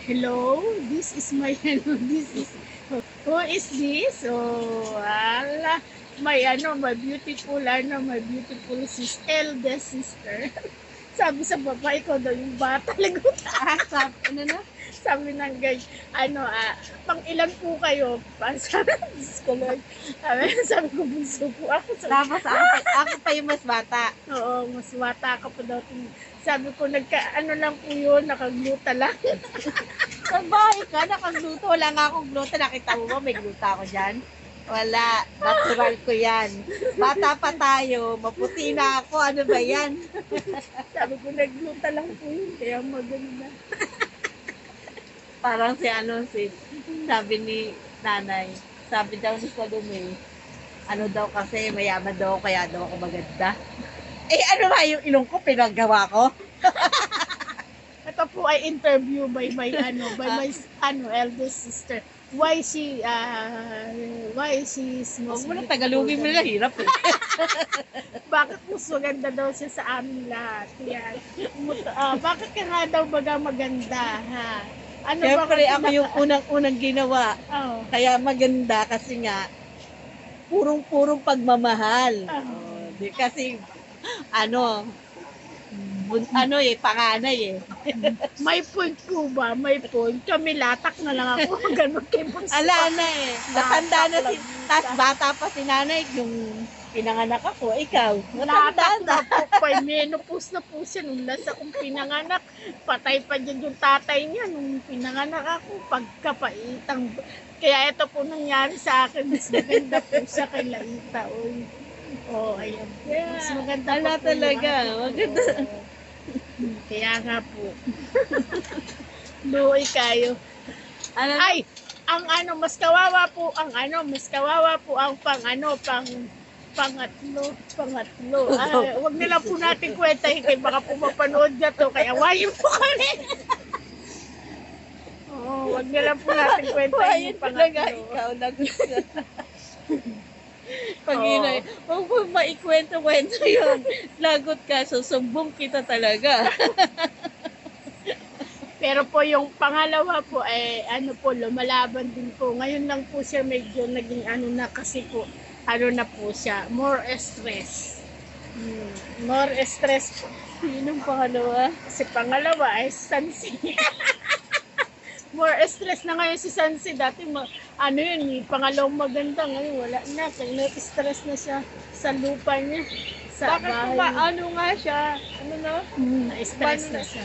Hello, this is my, this is, who is this? Oh, ala, my beautiful sis, eldest sister. Sabi sa babae ko daw yung bata, lagot. Ano na? Sabi ng guy, pang ilan po kayo? Sabi ko, Lord. Sabi ko, bunso po ako. Tapos ako pa yung mas bata. Oo, mas bata ka pa daw. Sabi ko, lang po yun, nakagluta lang. Sa bahay ka, nakagluto. Wala nga akong gluta. Nakita mo ba may gluta ako dyan? Wala. Natural ko yan. Bata pa tayo. Maputi na ako. Ano ba yan? Sabi ko, nagluta lang po yun. Kaya maganda. Parang sabi ni nanay, sabi daw ni Salome, ano daw kasi, mayaman daw ako, kaya daw ako maganda. Eh, ano ba yung ilong ko, pinagawa ko? Ito po ay interview by my eldest sister. Why she is Huwag most mo na beautiful Tagalogin mo than- nila, hirap eh. Bakit mas maganda daw siya sa amin lahat? Yan. Bakit ka nga daw baga maganda, ha? Ano Siyempre, ba ako yung unang-unang ginawa. Oh. Kaya maganda kasi nga, purong-purong pagmamahal. Oh. Di kasi, panganay eh. May point po ba? May point. Kami latak na lang ako. Ganun kay Bunso. Ala na eh. Matanda na Latak tas bata pa si nanay, yung pinanganak ako, ikaw. Latak Matanda na po pa. Menopause na po siya. Nung last akong pinanganak, patay pa dyan yung tatay niya. Nung pinanganak ako, pagkapaitang. Kaya ito po nangyari sa akin. Mas maganda po siya kay Laita. Ayan. Mas maganda Ala pa po talaga. yung Maganda. Kaya nga po. Luoy kayo. Ano? Ay, mas kawawa po ang pangatlo. Ay, wag nila po natin kwentahin kay baka po mapanood na to, kaya awayin po kami. Oo, wag nila po natin kwentahin yung talaga, pangatlo. ikaw nagulat. Pag-inay, huwag mo maikwento-kwento yun. Lagot ka, susumbong kita talaga. Pero po yung pangalawa po, lumalaban din po. Ngayon lang po siya medyo naging na kasi po, na po siya, more stress. More stress po. Yun ang pangalawa. Kasi pangalawa ay Sansi. More stress na ngayon si Sansi. Dati pangalawang maganda. Ngayon wala na. Kaya stress na siya sa lupa niya. Sa Bakit bahay ba, niya. nga siya? Na-stress na siya.